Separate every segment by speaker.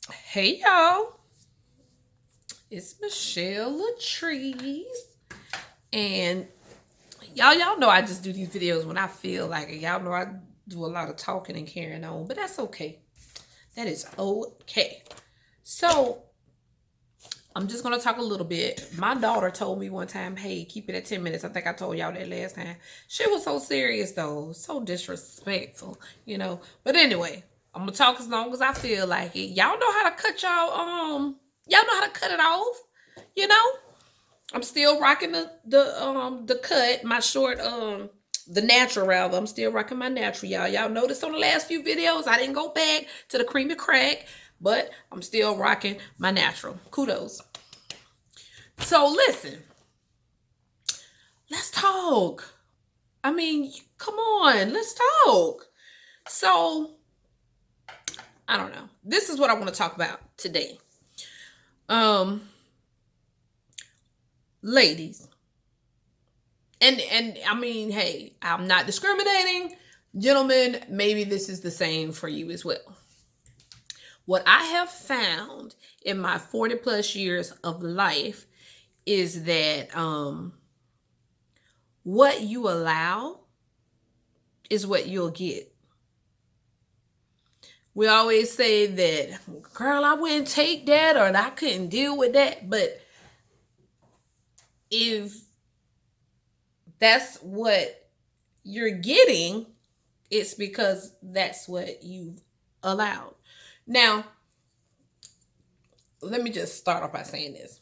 Speaker 1: Hey y'all, it's Ms.Chelle and y'all know I just do these videos when I feel like it. Y'all know I do a lot of talking and carrying on, but that's okay. That is okay. So I'm just gonna talk a little bit. My daughter told me one time, "Hey, keep it at 10 minutes." I think I told y'all that last time. She was so serious though, so disrespectful. But anyway, I'm gonna talk as long as I feel like it. Y'all know how to cut y'all know how to cut it off. You know, I'm still rocking the cut, my short the natural rather. I'm still rocking my natural, y'all. Y'all noticed on the last few videos I didn't go back to the creamy crack, but I'm still rocking my natural. Kudos. So listen, let's talk. I mean, come on, let's talk. So I don't know. This is what I want to talk about today. Ladies, and I mean, hey, I'm not discriminating. Gentlemen, maybe this is the same for you as well. What I have found in my 40 plus years of life is that what you allow is what you'll get. We always say that, girl, I wouldn't take that, or I couldn't deal with that. But if that's what you're getting, it's because that's what you've allowed. Now, let me just start off by saying this.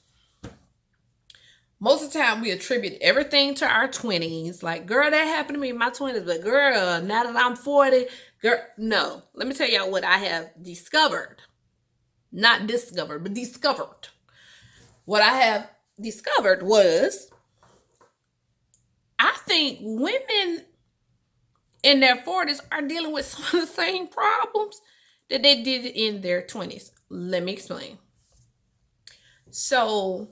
Speaker 1: Most of the time, we attribute everything to our 20s. Like, girl, that happened to me in my 20s, but girl, now that I'm 40, girl, no. Let me tell y'all what I have discovered. Not discovered, but discovered. What I have discovered was, I think women in their 40s are dealing with some of the same problems that they did in their 20s. Let me explain. So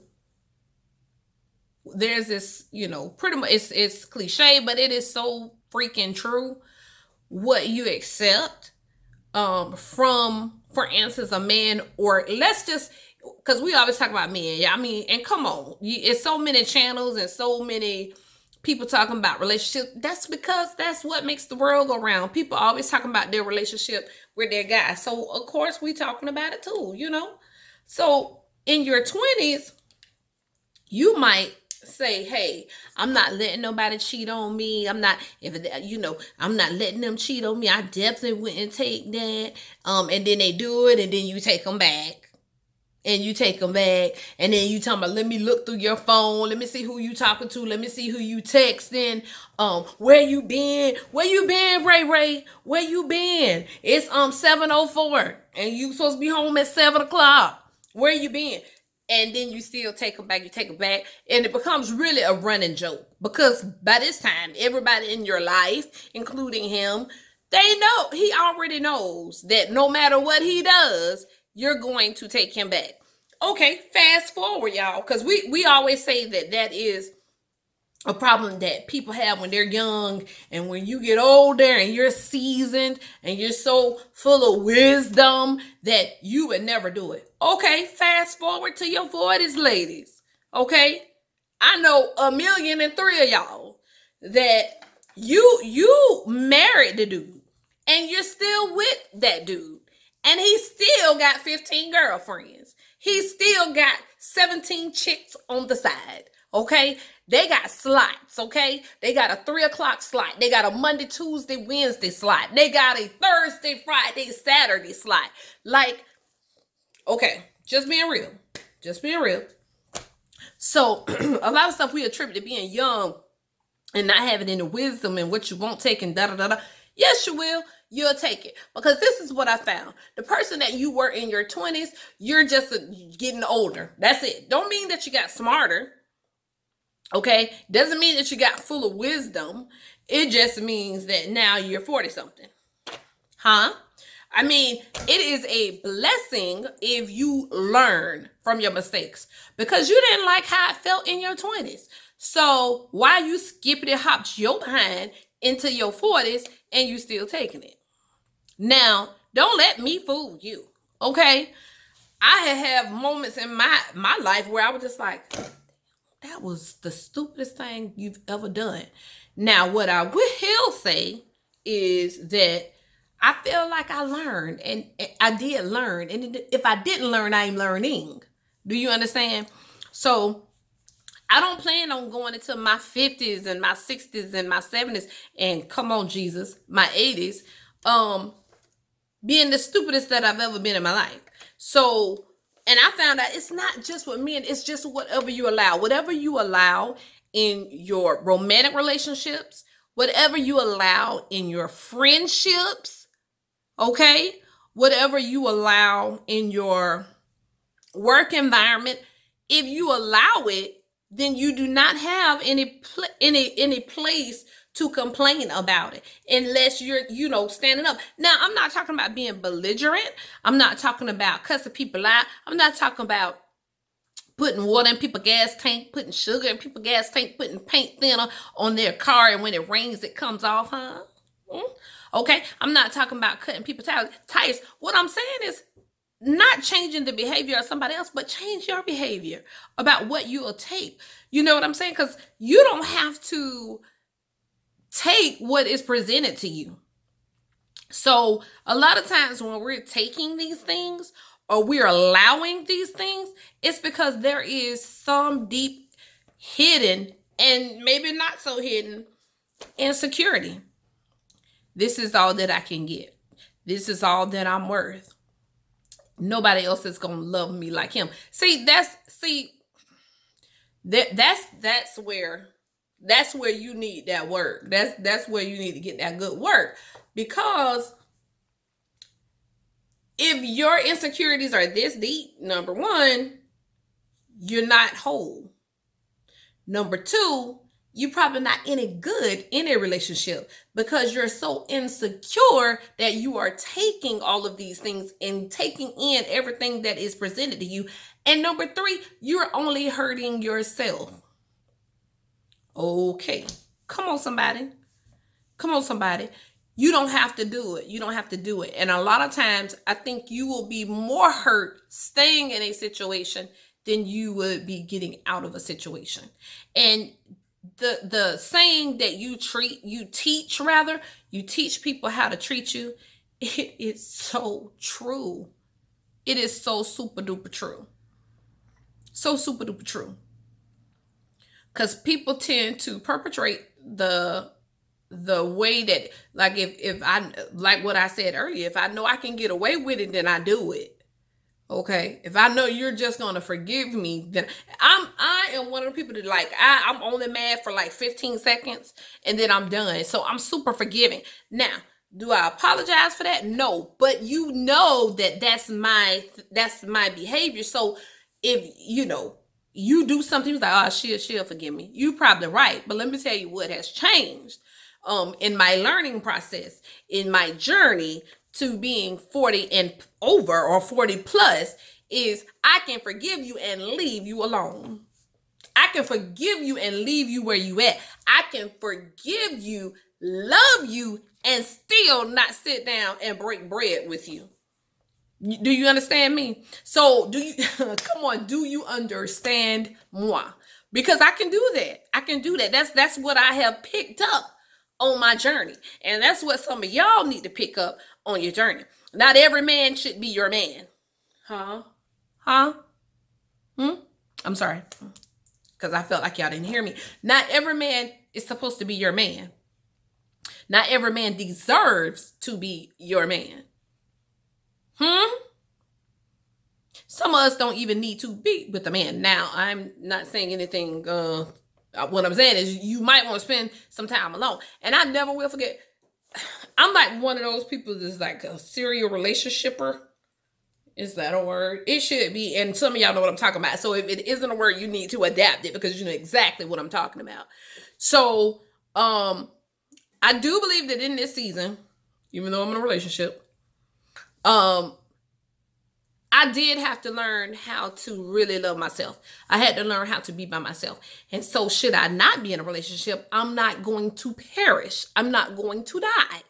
Speaker 1: there's this, pretty much it's cliche, but it is so freaking true. What you accept from, for instance, a man, or let's just, because we always talk about men. Yeah, I mean, and come on, it's so many channels and so many people talking about relationships. That's because that's what makes the world go round. People always talking about their relationship with their guy. So of course we talking about it too, So in your 20s, you might say, hey, I'm not letting nobody cheat on me. I'm not letting them cheat on me. I definitely wouldn't take that. And then they do it, and then you take them back. And you take them back, and then you talking about, let me look through your phone, let me see who you talking to, let me see who you texting, where you been, Ray Ray, where you been? It's 7:04, and you supposed to be home at 7 o'clock. Where you been? And then you still take them back, and it becomes really a running joke, because by this time, everybody in your life, including him, he already knows that no matter what he does, you're going to take him back. Okay, fast forward, y'all, because we always say that is a problem that people have when they're young, and when you get older and you're seasoned and you're so full of wisdom that you would never do it. Okay, fast forward to your 40s, ladies. Okay, I know 1,000,003 of y'all that you married the dude, and you're still with that dude. And he still got 15 girlfriends. He still got 17 chicks on the side. Okay? They got slots. Okay? They got a 3 o'clock slot. They got a Monday, Tuesday, Wednesday slot. They got a Thursday, Friday, Saturday slot. Like, okay, just being real. Just being real. So, a lot of stuff we attribute to being young and not having any wisdom and what you won't take and da-da-da-da. Yes, you will. You'll take it. Because this is what I found. The person that you were in your 20s, you're just getting older. That's it. Don't mean that you got smarter. Okay? Doesn't mean that you got full of wisdom. It just means that now you're 40-something. Huh? I mean, it is a blessing if you learn from your mistakes. Because you didn't like how it felt in your 20s. So why you skippity hopped your behind into your 40s and you still taking it? Now, don't let me fool you, okay? I have moments in my life where I was just like, that was the stupidest thing you've ever done. Now, what I will say is that I feel like I learned, and I did learn. And if I didn't learn, I'm learning. Do you understand? So I don't plan on going into my 50s and my 60s and my 70s and, come on, Jesus, my 80s, being the stupidest that I've ever been in my life. So, and I found out it's not just with men, it's just whatever you allow. Whatever you allow in your romantic relationships, whatever you allow in your friendships, okay? Whatever you allow in your work environment, if you allow it, then you do not have any place to complain about it unless you're, standing up. Now, I'm not talking about being belligerent. I'm not talking about cussing people out. I'm not talking about putting water in people's gas tank, putting sugar in people's gas tank, putting paint thinner on their car, and when it rains, it comes off, huh? Okay, I'm not talking about cutting people's tires. What I'm saying is not changing the behavior of somebody else, but change your behavior about what you will take. You know what I'm saying? Because you don't have to take what is presented to you. So a lot of times when we're taking these things or we're allowing these things, it's because there is some deep hidden and maybe not so hidden insecurity. This is all that I can get. This is all that I'm worth. Nobody else is gonna love me like him. That's where you need that work. That's where you need to get that good work. Because if your insecurities are this deep, number one, you're not whole. Number two, you're probably not any good in a relationship because you're so insecure that you are taking all of these things and taking in everything that is presented to you. And number three, you're only hurting yourself. Okay. Come on, somebody. You don't have to do it. And a lot of times, I think you will be more hurt staying in a situation than you would be getting out of a situation. And the saying that you teach people how to treat you, it is so true. It is so super duper true. So super duper true. Because people tend to perpetrate the way that, like, if I, like what I said earlier, if I know I can get away with it, then I do it. Okay, if I know you're just gonna forgive me, then I am one of the people that, like, I'm only mad for like 15 seconds and then I'm done. So I'm super forgiving. Now, do I apologize for that? No, but you know that's my behavior. So if you do something like, oh, she'll forgive me, you probably right. But let me tell you what has changed in my learning process, in my journey to being 40 and over or 40 plus, is I can forgive you and leave you alone. I can forgive you and leave you where you at. I can forgive you, love you, and still not sit down and break bread with you. Do you understand me? So do you, come on, do you understand moi? Because I can do that. That's what I have picked up on my journey. And that's what some of y'all need to pick up on your journey. Not every man should be your man. Huh? I'm sorry. Because I felt like y'all didn't hear me. Not every man is supposed to be your man. Not every man deserves to be your man. Some of us don't even need to be with a man. Now, I'm not saying anything. What I'm saying is you might want to spend some time alone. And I never will forget. I'm like one of those people that's like a serial relationshipper. Is that a word? It should be. And some of y'all know what I'm talking about. So if it isn't a word, you need to adapt it because you know exactly what I'm talking about. So I do believe that in this season, even though I'm in a relationship, I did have to learn how to really love myself. I had to learn how to be by myself. And so should I not be in a relationship, I'm not going to perish. I'm not going to die.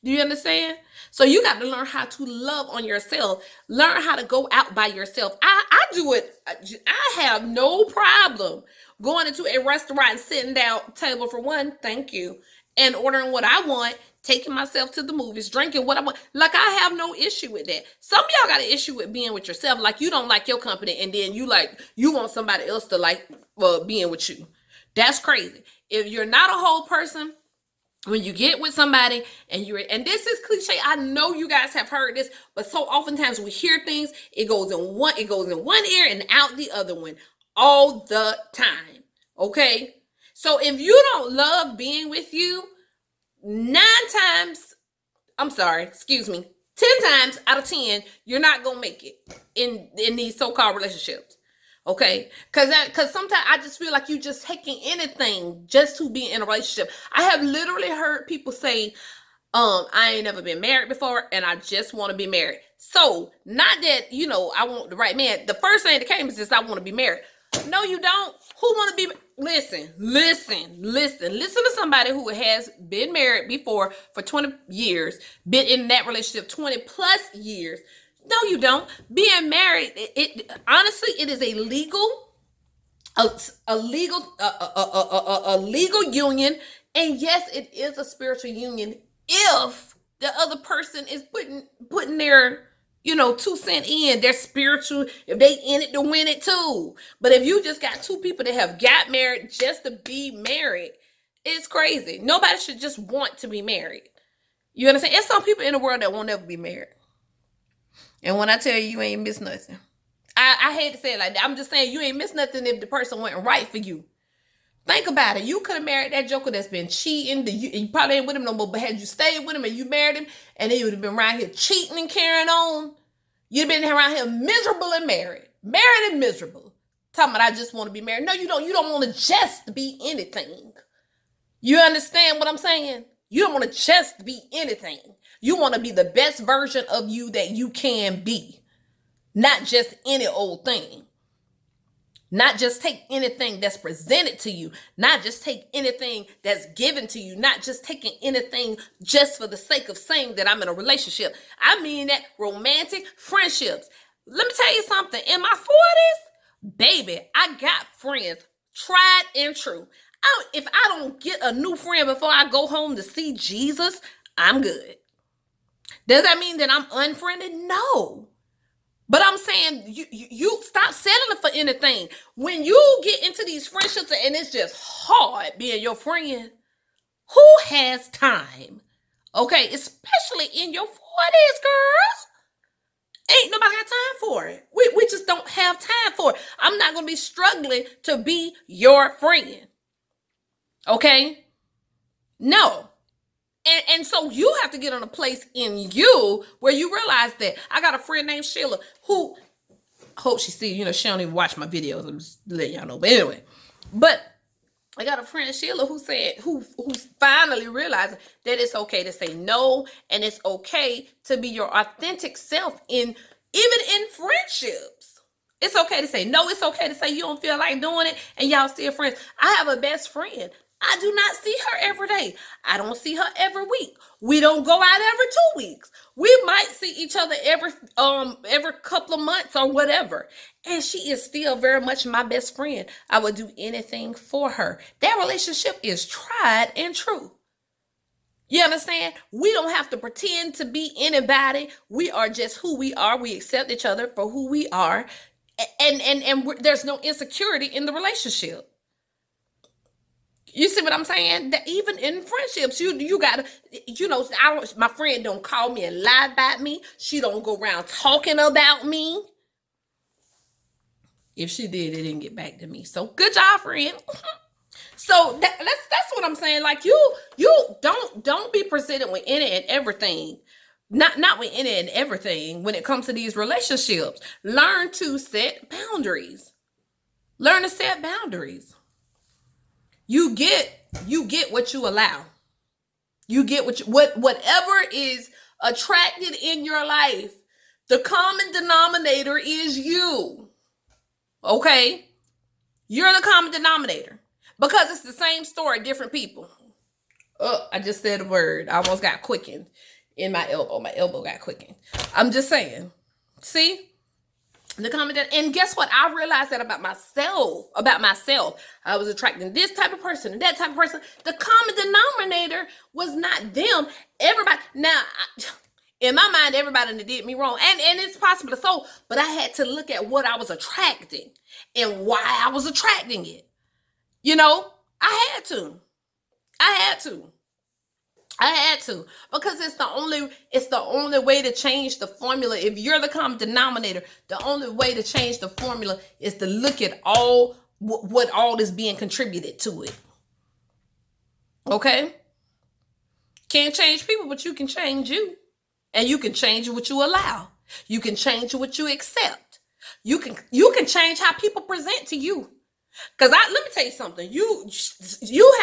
Speaker 1: Do you understand? So you got to learn how to love on yourself. Learn how to go out by yourself. I do it. I have no problem going into a restaurant and sitting down, table for one, thank you, and ordering what I want, taking myself to the movies, drinking what I want. Like, I have no issue with that. Some of y'all got an issue with being with yourself. Like, you don't like your company, and then you want somebody else to like being with you. That's crazy. If you're not a whole person, when you get with somebody and this is cliche, I know you guys have heard this, but so oftentimes we hear things, it goes in one ear and out the other one all the time. Okay? So if you don't love being with you, 10 times out of 10, you're not gonna make it in these so-called relationships. Okay, because sometimes I just feel like you just taking anything just to be in a relationship. I have literally heard people say, I ain't never been married before and I just want to be married. So not that, I want the right man. The first thing that came is just, I want to be married. No, you don't. Who want to be? Listen to somebody who has been married before for 20 years, been in that relationship 20 plus years. No, you don't. Being married, honestly, it is a legal union, and yes, it is a spiritual union if the other person is putting their 2 cents in. They're spiritual, if they in it to win it too. But if you just got two people that have got married just to be married, it's crazy. Nobody should just want to be married. You understand? There's some people in the world that won't ever be married. And when I tell you, you ain't miss nothing. I hate to say it like that. I'm just saying you ain't miss nothing if the person went right for you. Think about it. You could have married that joker that's been cheating. You probably ain't with him no more, but had you stayed with him and you married him, and then you would have been around here cheating and carrying on, you'd have been around here miserable and married. Married and miserable. Talking about I just want to be married. No, you don't. You don't want to just be anything. You understand what I'm saying? You don't want to just be anything. You want to be the best version of you that you can be. Not just any old thing. Not just take anything that's presented to you. Not just take anything that's given to you. Not just taking anything just for the sake of saying that I'm in a relationship. I mean that romantic friendships. Let me tell you something. In my 40s, baby, I got friends. Tried and true. If I don't get a new friend before I go home to see Jesus, I'm good. Does that mean that I'm unfriended? No. But I'm saying you stop settling for anything. When you get into these friendships and it's just hard being your friend, who has time? Okay, especially in your 40s, girl. Ain't nobody got time for it. We just don't have time for it. I'm not going to be struggling to be your friend. Okay? No. And so you have to get on a place in you where you realize that. I got a friend named Sheila who, hope she see, she don't even watch my videos. I'm just letting y'all know. But anyway, I got a friend Sheila who's finally realizing that it's okay to say no, and it's okay to be your authentic self even in friendships. It's okay to say no. It's okay to say you don't feel like doing it, and y'all still friends. I have a best friend. I do not see her every day. I don't see her every week. We don't go out every 2 weeks. We might see each other every couple of months or whatever. And she is still very much my best friend. I would do anything for her. That relationship is tried and true. You understand? We don't have to pretend to be anybody. We are just who we are. We accept each other for who we are. And there's no insecurity in the relationship. You see what I'm saying? That even in friendships, you gotta, my friend don't call me and lie about me. She don't go around talking about me. If she did, it didn't get back to me. So good job, friend. So that's what I'm saying. Like you don't be presented with any and everything. Not with any and everything when it comes to these relationships. Learn to set boundaries. Learn to set boundaries. You get what you allow. You get whatever is attracted in your life. The common denominator is you. Okay? You're the common denominator. Because it's the same story, different people. Oh, I just said a word. I almost got quickened in my elbow. My elbow got quickened. I'm just saying. See? The common, and guess what? I realized that about myself. I was attracting this type of person and that type of person. The common denominator was not them. Everybody. Now, in my mind, everybody did me wrong. And it's possible so, but I had to look at what I was attracting and why I was attracting it. You know, I had to. Because it's the only way to change the formula. If you're the common denominator, the only way to change the formula is to look at all what all is being contributed to it. Okay? Can't change people, but you can change you. And you can change what you allow. You can change what you accept. You can change how people present to you. Because let me tell you something. You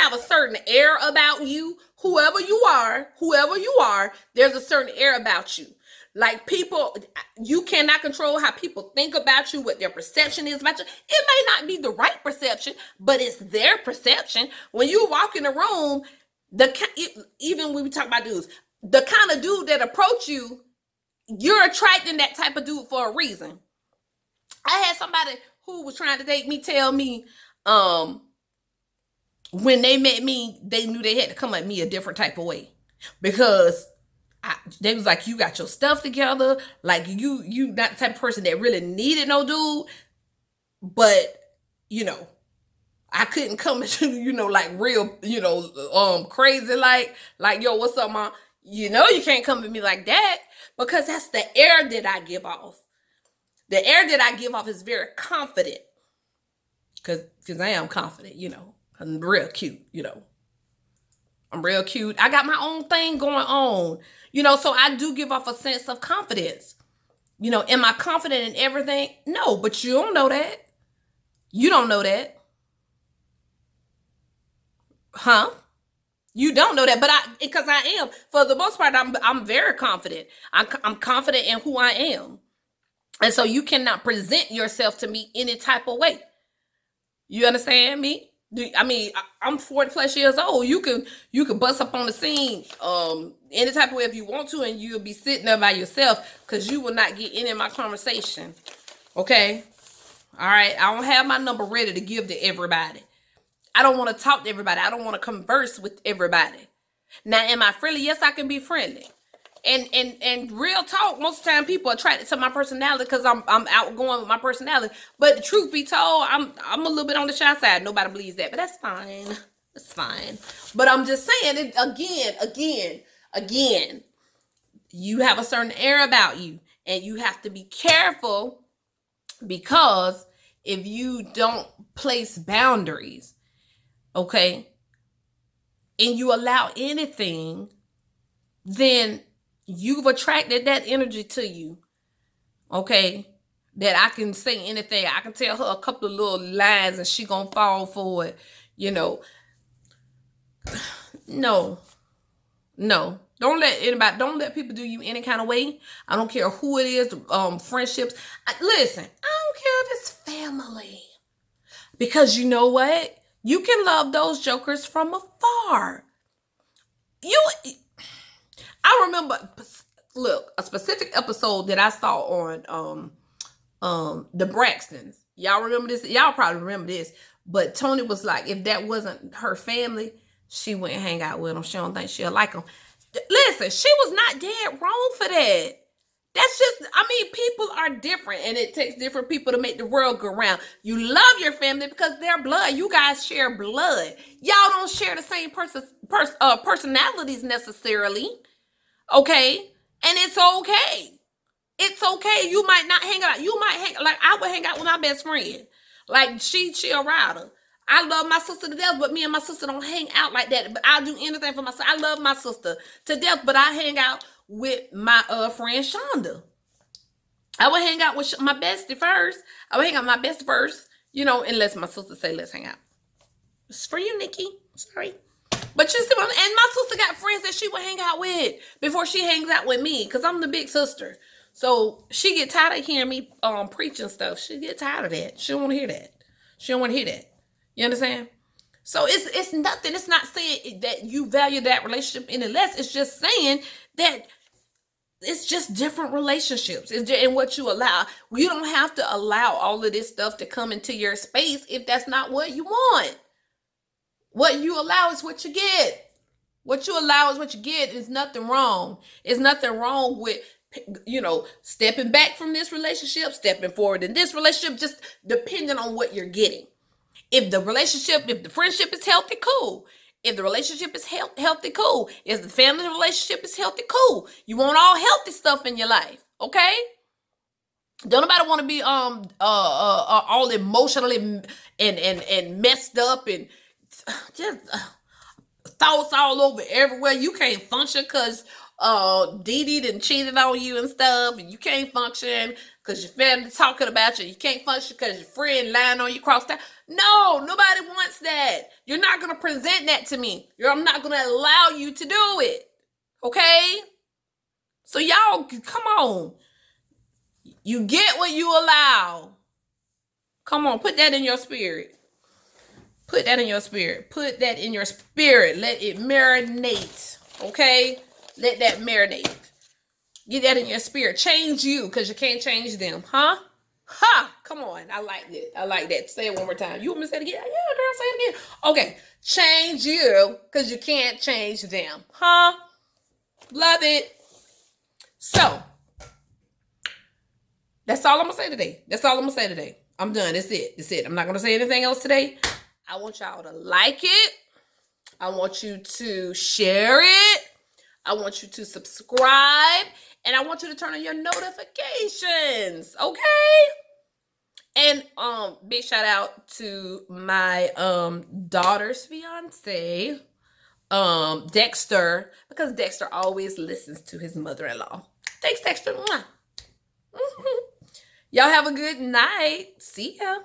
Speaker 1: have a certain air about you. Whoever you are, there's a certain air about you. Like people, you cannot control how people think about you, what their perception is about you. It may not be the right perception, but it's their perception. When you walk in a room, even when we talk about dudes, the kind of dude that approach you, you're attracting that type of dude for a reason. I had somebody who was trying to date me tell me when they met me, they knew they had to come at me a different type of way. Because they was like, you got your stuff together. Like, you not the type of person that really needed no dude. But, I couldn't come at you, like real, crazy, like, yo, what's up, mom? You can't come at me like that, because that's the air that I give off. The air that I give off is very confident. Because I am confident, I'm real cute, I'm real cute. I got my own thing going on, so I do give off a sense of confidence. Am I confident in everything? No, but you don't know that. You don't know that. Huh? You don't know that, but because I am, for the most part, I'm very confident. I'm confident in who I am. And so you cannot present yourself to me any type of way. You understand me? I'm 40 plus years old. You can bust up on the scene any type of way if you want to, and you'll be sitting there by yourself, because you will not get any of my conversation. Okay? All right? I don't have my number ready to give to everybody. I don't want to talk to everybody. I don't want to converse with everybody. Now, am I friendly? Yes, I can be friendly. And real talk, most of the time people are attracted to my personality because I'm outgoing with my personality. But the truth be told, I'm a little bit on the shy side. Nobody believes that, but that's fine. It's fine. But I'm just saying it again. You have a certain air about you, and you have to be careful, because if you don't place boundaries, okay, and you allow anything, then you've attracted that energy to you, okay, that I can say anything. I can tell her a couple of little lines and she gonna fall for it, No. Don't let people do you any kind of way. I don't care who it is, friendships. Listen, I don't care if it's family. Because you know what? You can love those jokers from afar. I remember, look, a specific episode that I saw on the Braxtons. Y'all remember this? Y'all probably remember this. But Tony was like, if that wasn't her family, she wouldn't hang out with them. She don't think she'll like them. Listen, she was not dead wrong for that. That's just, people are different, and it takes different people to make the world go round. You love your family because they're blood. You guys share blood. Y'all don't share the same personalities necessarily. Okay? And it's okay. It's okay. You might not hang out. I would hang out with my best friend. Like, she a rider. I love my sister to death, but me and my sister don't hang out like that. But I'll do anything for my sister. I love my sister to death, but I hang out with my friend Shonda. I would hang out with my bestie first. Unless my sister say, let's hang out. It's for you, Nikki. Sorry. But you see, and my sister got friends that she would hang out with before she hangs out with me, because I'm the big sister. So she get tired of hearing me preaching stuff. She get tired of that. She don't want to hear that. You understand? So it's nothing. It's not saying that you value that relationship any less. It's just saying that it's just different relationships. And what you allow. You don't have to allow all of this stuff to come into your space if that's not what you want. What you allow is what you get. What you allow is what you get. There's nothing wrong. There's nothing wrong with, stepping back from this relationship, stepping forward in this relationship, just depending on what you're getting. If the friendship is healthy, cool. If the relationship is healthy, cool. If the family relationship is healthy, cool. You want all healthy stuff in your life, okay? Don't nobody want to be all emotionally and messed up and just thoughts all over everywhere. You can't function because Dee done cheated on you and stuff, and you can't function because your family talking about you. You can't function because your friend lying on you across town. No, nobody wants that. You're not going to present that to me. I'm not going to allow you to do it. Okay? So y'all, come on. You get what you allow. Come on, put that in your spirit. Put that in your spirit. Put that in your spirit. Let it marinate. Okay? Let that marinate. Get that in your spirit. Change you because you can't change them. Huh? Ha! Come on. I like that. I like that. Say it one more time. You want me to say it again? Yeah, girl, say it again. Okay. Change you because you can't change them. Huh? Love it. So, that's all I'm going to say today. That's all I'm going to say today. I'm done. That's it. That's it. I'm not going to say anything else today. I want y'all to like it. I want you to share it. I want you to subscribe. And I want you to turn on your notifications. Okay? And big shout out to my daughter's fiance, Dexter, because Dexter always listens to his mother-in-law. Thanks, Dexter. Mwah. Y'all have a good night. See ya.